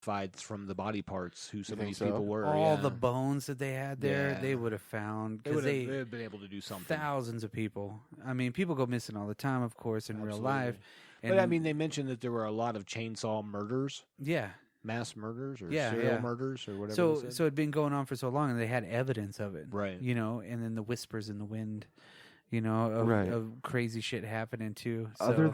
from the body parts who some of these so? people were. All the bones that they had there, Yeah. they would have found, They because would have been able to do something. thousands of people. I mean, people go missing all the time, of course, in real Absolutely. life. And, But I mean, they mentioned that there were a lot of chainsaw murders, yeah. mass murders, or Yeah, serial yeah. murders, or whatever. So they said. so it'd been going on for so long, and they had evidence of it, Right. You know, and then the whispers in the wind, you know, of, Right. of crazy shit happening too. So, Other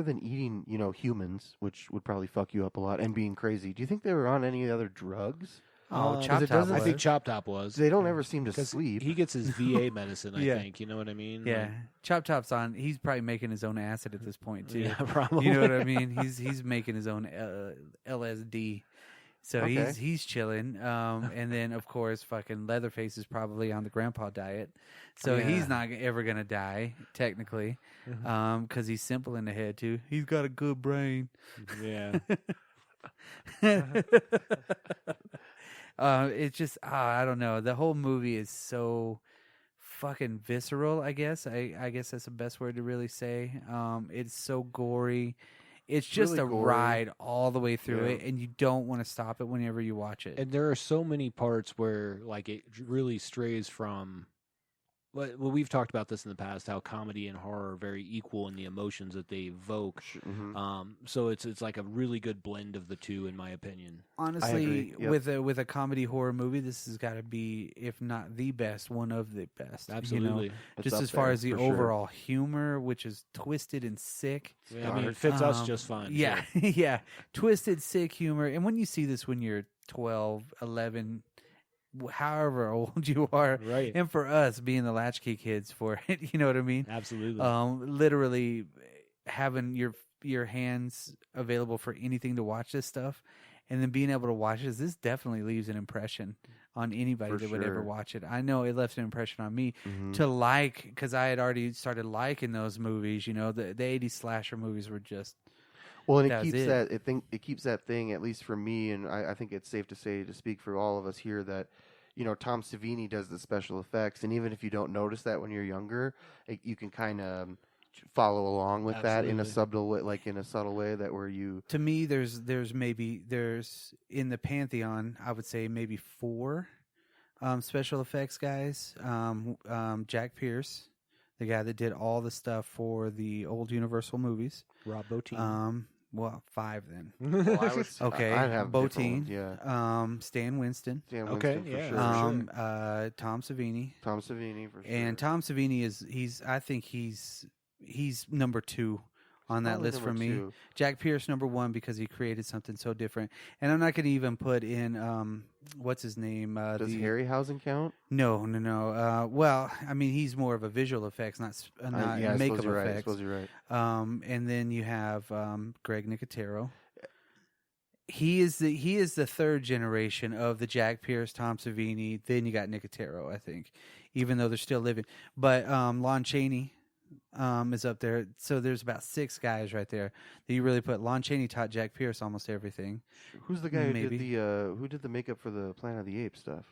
than eating, humans, which would probably fuck you up a lot, and being crazy, do you think they were on any other drugs? Chop it Top doesn't- I was. think Chop Top was. They don't ever seem to 'Cause sleep. He gets his VA medicine, I Yeah. think. You know what I mean? Yeah, Like, Chop Top's on. He's probably making his own acid at this point too. yeah, probably. You know what I mean? He's making his own LSD. So Okay. he's chilling. And then of course, fucking Leatherface is probably on the grandpa diet. So Yeah. he's not ever gonna die technically, because he's simple in the head too. He's got a good brain. Yeah. It's just I don't know. The whole movie is so fucking visceral. I guess that's the best word to really say. It's so gory. It's just Really a gory. ride all the way through Yeah. it, and you don't want to stop it whenever you watch it. And there are so many parts where, like, it really strays from. Well, we've talked about this in the past, how comedy and horror are very equal in the emotions that they evoke. So it's like a really good blend of the two, in my opinion. Honestly, Yep. with a comedy horror movie, this has got to be, if not the best, one of the best. Absolutely. You know? It's Just up as far there, as the for sure. overall humor, which is twisted and sick. Yeah, I mean, it fits us just fine. Yeah, so. yeah. Twisted, sick humor. And when you see this when you're 12, 11, however old you are, Right. and for us being the latchkey kids for it, you know what I mean? Absolutely. Literally having your hands available for anything to watch this stuff, and then being able to watch this definitely leaves an impression on anybody For that would ever sure. watch it. I know it left an impression on me Mm-hmm. to because I had already started liking those movies. You know, the 80s slasher movies were just. Well, and That was it keeps that thing, at least for me, and I think it's safe to say, to speak for all of us here, that Tom Savini does the special effects, and even if you don't notice that when you're younger, you can kind of follow along with that in a subtle way, that where you. To me, there's in the pantheon, I would say maybe 4 special effects guys. Jack Pierce, the guy that did all the stuff for the old Universal movies. Rob Bottin. Well, 5 then. Well, I would, Okay, I'd have different Bottin. ones, yeah. Stan Winston. Stan Okay, Winston, for yeah. sure. Tom Savini. Tom Savini, for sure. And Tom Savini I think he's number 2 on that Probably list for number me. 2. Jack Pierce number 1 because he created something so different. And I'm not going to even put in what's his name? Does Harryhausen count? No. Well, I mean he's more of a visual effects, not Yeah, I makeup suppose you're right. I effects. suppose you're right. And then you have Greg Nicotero. He is the third generation of the Jack Pierce, Tom Savini. Then you got Nicotero, I think, even though they're still living. But Lon Chaney is up there. So there's about 6 guys right there that you really put. Lon Chaney taught Jack Pierce almost everything. Who's the guy Maybe. who did the makeup for the Planet of the Apes stuff?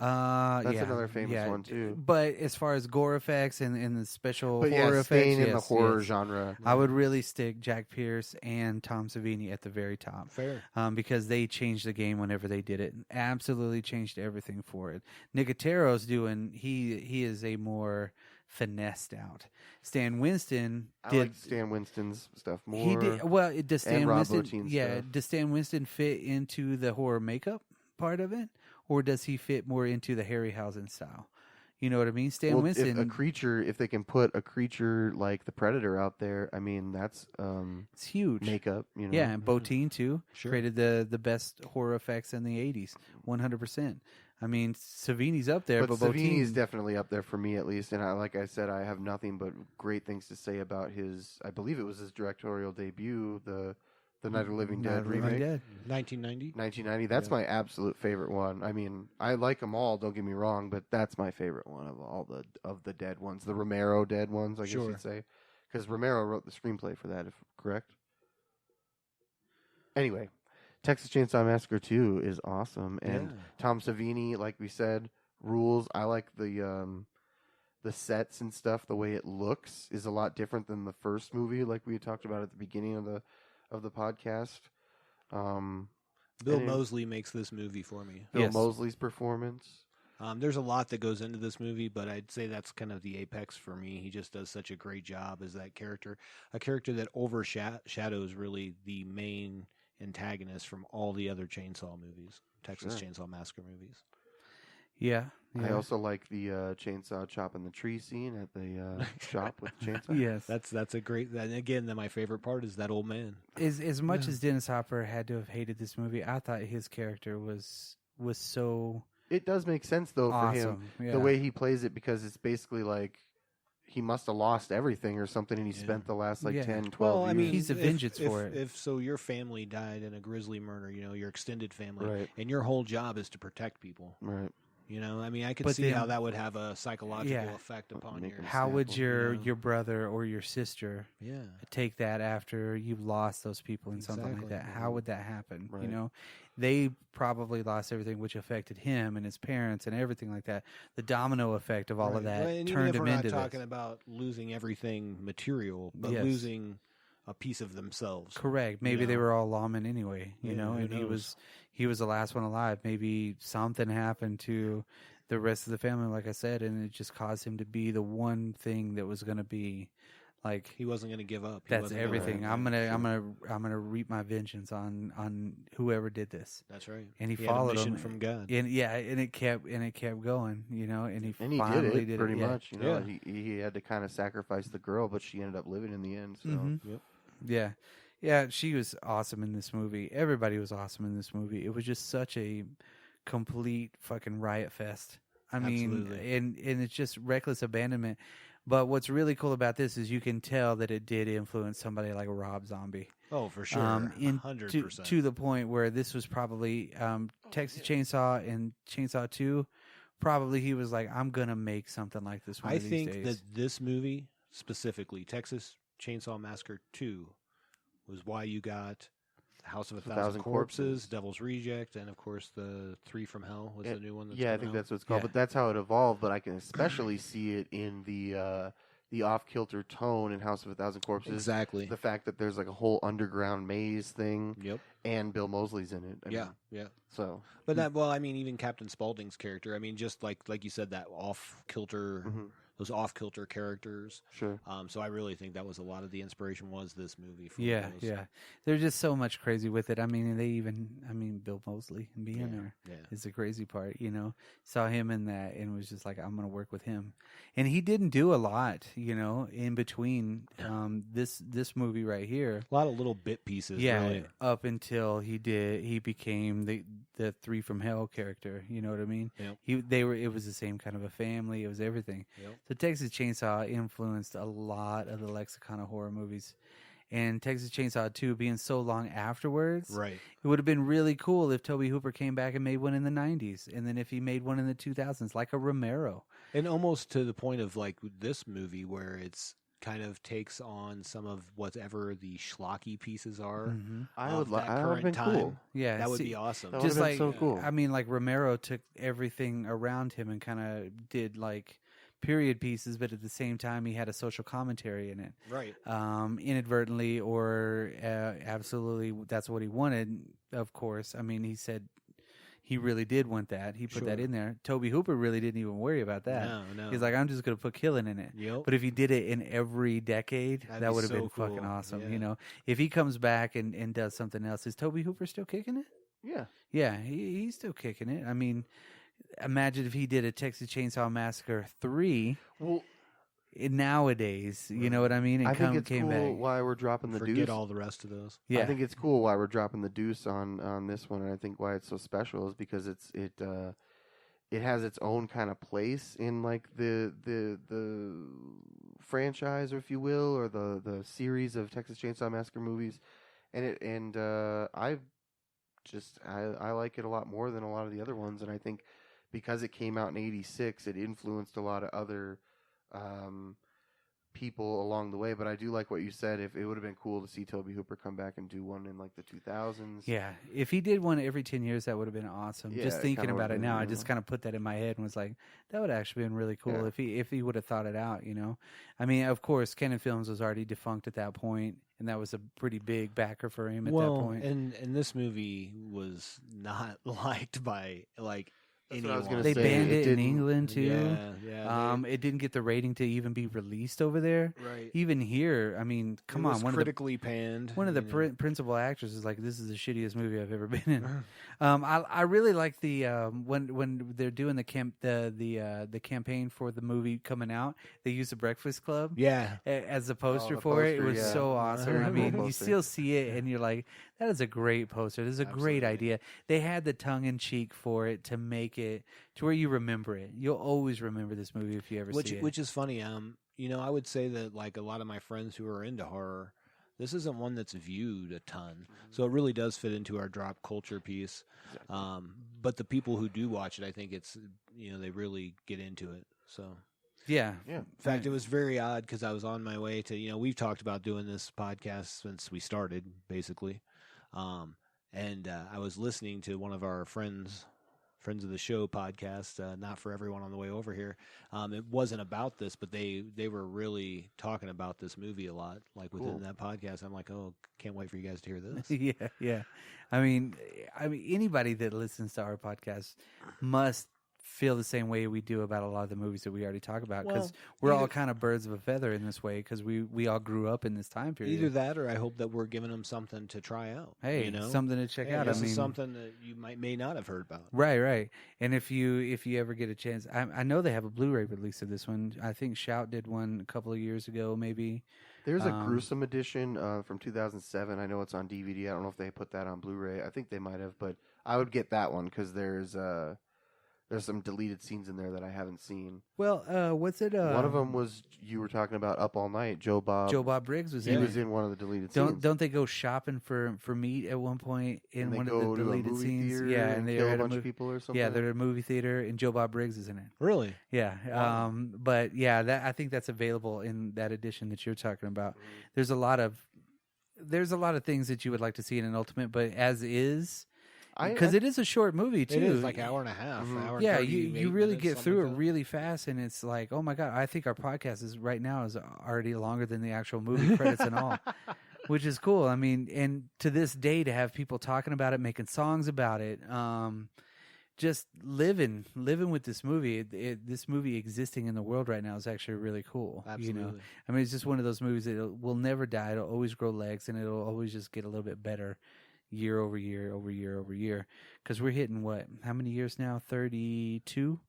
That's another famous one, too. But as far as gore effects and the special But horror yeah, effects, staying in the yes, horror yes. genre. I would really stick Jack Pierce and Tom Savini at the very top. Fair. Because they changed the game whenever they did it. Absolutely changed everything for it. Nicotero's he is a more finessed out. Stan Winston I did like Stan Winston's stuff more. he did well. Does Stan Rob Winston? Bottin's Yeah, stuff. does Stan Winston fit into the horror makeup part of it, or does he fit more into the Harryhausen style? You know what I mean? Stan Winston. If they can put a creature like the Predator out there, I mean that's it's huge. makeup. Yeah, and Bottin too Sure. created the best horror effects in the 80s, 100%. I mean, Savini's up there, but Savini's Bottin definitely up there for me at least. And like I said, I have nothing but great things to say about his. I believe it was his directorial debut, the Night of the Living Night Dead of the Living remake, Dead. 1990. 1990. That's my absolute favorite one. I mean, I like them all. Don't get me wrong, but that's my favorite one of all the dead ones, the Romero dead ones, I guess Sure. you'd say, because Romero wrote the screenplay for that, if correct. Anyway, Texas Chainsaw Massacre 2 is awesome, and Tom Savini, like we said, rules. I like the sets and stuff. The way it looks is a lot different than the first movie, like we had talked about at the beginning of the podcast. Bill Moseley makes this movie for me. Bill Moseley's performance. There's a lot that goes into this movie, but I'd say that's kind of the apex for me. He just does such a great job as that character, a character that overshadows really the main antagonist from all the other Chainsaw movies, Texas Chainsaw Massacre movies. Yeah. I also like the chainsaw chopping the tree scene at the shop with the chainsaw. Yes, that's a great. And again, my favorite part is that old man. As much as Dennis Hopper had to have hated this movie, I thought his character was so. It does make sense though for him the way he plays it, because it's basically like he must have lost everything or something, and he spent the last 10, 12 years. I mean, he's a vengeance for it. If so, your family died in a grisly murder, your extended family, right. and your whole job is to protect people, right? I mean, I could see how that would have a psychological effect upon your. How would your brother or your sister take that after you've lost those people and something like that? How would that happen? Right. They probably lost everything, which affected him and his parents and everything like that. The domino effect of all of that turned him into this. We're not talking about losing everything material, but losing a piece of themselves. Correct. Maybe they were all lawmen anyway, and he was the last one alive. Maybe something happened to the rest of the family, like I said, and it just caused him to be the one thing that was going to be like he wasn't going to give up. That's everything. I'm gonna reap my vengeance on whoever did this. That's right. And he followed had a mission him from God. And it kept going, and he finally did it pretty much. He had to kind of sacrifice the girl, but she ended up living in the end. So Yeah, she was awesome in this movie. Everybody was awesome in this movie. It was just such a complete fucking riot fest. I mean, and it's just reckless abandonment. But what's really cool about this is you can tell that it did influence somebody like Rob Zombie. Oh, for sure. 100%. To the point where this was probably Texas Chainsaw and Chainsaw 2. Probably he was like, I'm going to make something like this one of these days. I think that this movie, specifically Texas Chainsaw Massacre 2, was why you got House of a Thousand Corpses, Devil's Reject, and of course the Three from Hell was the new one. That's I think that's what it's called. But that's how it evolved. But I can especially see it in the off-kilter tone in House of a Thousand Corpses. Exactly. The fact that there's like a whole underground maze thing. Yep. And Bill Moseley's in it. Yeah. So, but even Captain Spaulding's character. I mean, just like you said, that off-kilter. Mm-hmm. Those off-kilter characters. Sure. So I really think that was a lot of the inspiration was this movie. Yeah. There's just so much crazy with it. I mean, Bill Moseley being there is the crazy part, Saw him in that and was just like, I'm going to work with him. And he didn't do a lot, in between this movie right here. A lot of little bit pieces. Yeah. Really. Up until he became the Three from Hell character. You know what I mean? Yep. It was the same kind of a family. It was everything. Yep. So Texas Chainsaw influenced a lot of the lexicon of horror movies. And Texas Chainsaw 2 being so long afterwards, right? It would have been really cool if Tobe Hooper came back and made one in the 90s. And then if he made one in the 2000s, like a Romero. And almost to the point of like this movie where it's kind of takes on some of whatever the schlocky pieces are. Mm-hmm. I would have been time. Cool. Yeah, that would be awesome. That just like so cool. I mean, like Romero took everything around him and kind of did like period pieces, but at the same time he had a social commentary in it, right? Inadvertently or absolutely, that's what he wanted. Of course, I mean, he said he really did want that. He put that in there. Tobe Hooper really didn't even worry about that. No. He's like, I'm just going to put killing in it. Yep. But if he did it in every decade, that would have been cool. fucking awesome. Yeah. If he comes back and does something else, is Tobe Hooper still kicking it? Yeah. Yeah, he's still kicking it. I mean, imagine if he did a Texas Chainsaw Massacre 3 nowadays. You know what I mean? And I think it's came cool back. why we're dropping the deuce. Forget all the rest of those. Yeah. I think it's cool why we're dropping the deuce on this one, and I think why it's so special is because it has its own kind of place in like the franchise, or if you will, or the series of Texas Chainsaw Massacre movies, and I like it a lot more than a lot of the other ones, and I think because it came out in '86, it influenced a lot of other people along the way. But I do like what you said. If it would have been cool to see Tobe Hooper come back and do one in like the 2000s. Yeah, if he did one every 10 years, that would have been awesome. Yeah, just thinking about it now, I just kind of put that in my head and was like, that would actually been really cool if he would have thought it out. I mean, of course, Cannon Films was already defunct at that point, and that was a pretty big backer for him at well, that point. and this movie was not liked by like That's what I was anyone. gonna They say, banned it it in didn't- England too. Yeah. It didn't get the rating to even be released over there. Right. Even here, I mean, come It on, was critically panned. one of the you know. principal actors is like, "This is the shittiest movie I've ever been in." I really like the when they're doing the campaign for the movie coming out. They use the Breakfast Club Yeah. as the poster the for it. It poster, was yeah. so awesome. Very I cool mean, you poster. still see it, and you're like, "That is a great poster. This is a great Absolutely. idea." They had the tongue in cheek for it to make it to where you remember it. You'll always remember this movie if you ever see it. Which is funny. I would say that like a lot of my friends who are into horror, this isn't one that's viewed a ton. So it really does fit into our drop culture piece. But the people who do watch it, I think it's they really get into it. So yeah. Yeah. in fact, it was very odd because I was on my way to we've talked about doing this podcast since we started basically, and I was listening to one of our friends of the show podcast, Not For Everyone, on the way over here. It wasn't about this, but they were really talking about this movie a lot, like within Cool. that podcast. I'm like, oh, can't wait for you guys to hear this. Yeah. I mean, anybody that listens to our podcast must feel the same way we do about a lot of the movies that we already talk about, because we're all kind of birds of a feather in this way, because we all grew up in this time period. Either that, or I hope that we're giving them something to try out. Hey, something to check out. This is something that you may not have heard about. Right. And if you ever get a chance, I know they have a Blu-ray release of this one. I think Shout did one a couple of years ago, maybe. There's a gruesome edition from 2007. I know it's on DVD. I don't know if they put that on Blu-ray. I think they might have, but I would get that one because there's some deleted scenes in there that I haven't seen. Well, what's it? One of them was you were talking about Up All Night. Joe Bob Briggs was he in was it. in one of the deleted scenes. Don't they go shopping for meat at one point in And they one go of the to a deleted movie scenes? theater Yeah, and and they kill are a at bunch of people or something. Yeah, they're at a movie theater, and Joe Bob Briggs is in it. Really? Yeah. Wow. But yeah, I think that's available in that edition that you're talking about. There's a lot of things that you would like to see in an Ultimate, but as is, because it is a short movie too. It is like an hour and a half. Hour and Yeah, 30 you really minutes, get something through like it that. really fast, and it's like, oh my god, I think our podcast is already longer than the actual movie credits and all, which is cool. I mean, and to this day, to have people talking about it, making songs about it, just living with this movie. This movie existing in the world right now is actually really cool. Absolutely. I mean, it's just one of those movies that will never die. It'll always grow legs, and it'll always just get a little bit better. Year over year, because we're hitting how many years now? 32.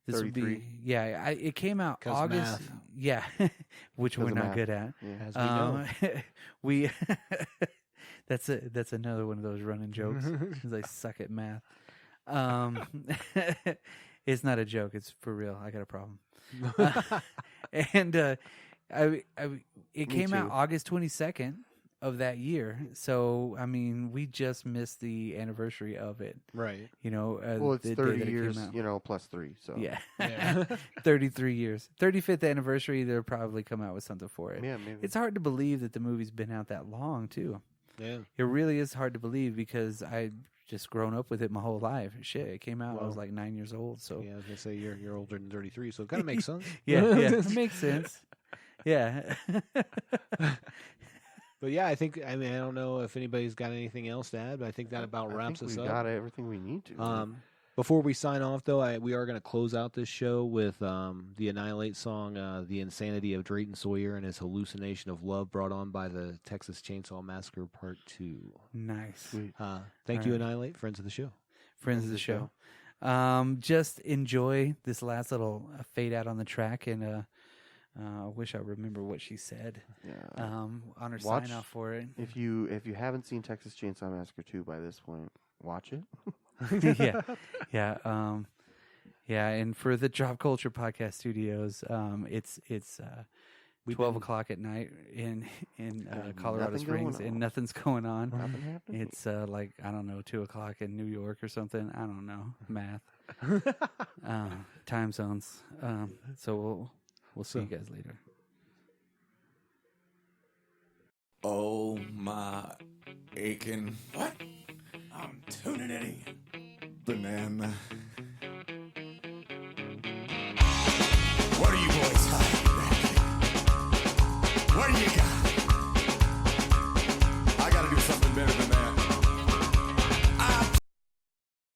This 33. would be it came out 'Cause August. math. Yeah, which we're of not math. good at. Yeah. As we know. We that's another one of those running jokes. 'Cause I suck at math. It's not a joke. It's for real. I got a problem. And it came out too. August 22nd of that year. So I mean, we just missed the anniversary of it. Right. Well, it's the day 30 that it years, came out. plus 3. So Yeah. Yeah. 33 years. 35th anniversary, they'll probably come out with something for it. yeah, maybe. It's hard to believe that the movie's been out that long, too. Yeah. It really is hard to believe because I just grown up with it my whole life. Shit, it came out, I was like 9 years old. So Yeah, I was gonna say you're older than 33, so it kind of makes sense. yeah, it makes sense. Yeah. But yeah, I don't know if anybody's got anything else to add, but I think that about wraps us we up. got everything we need to. Before we sign off, though, we are going to close out this show with the Annihilate song, The Insanity of Drayton Sawyer and His Hallucination of Love, brought on by the Texas Chainsaw Massacre Part 2. Nice. Sweet. Thank you, right. Annihilate, friends of the show. Friends of the show. Just enjoy this last little fade out on the track, and I wish I remember what she said Yeah. on her Watch- sign off for it. If you haven't seen Texas Chainsaw Massacre 2 by this point, watch it. Yeah. And for the Drop Culture Podcast Studios, it's 12 o'clock at night in Colorado nothing Springs, going and on. nothing's going on. Nothing happening. It's like, I don't know, 2 o'clock in New York or something. I don't know, math, time zones. So we'll see you guys later. Oh my aching. What? I'm tuning it in. Banana. What are you boys hiding back here? What do you got?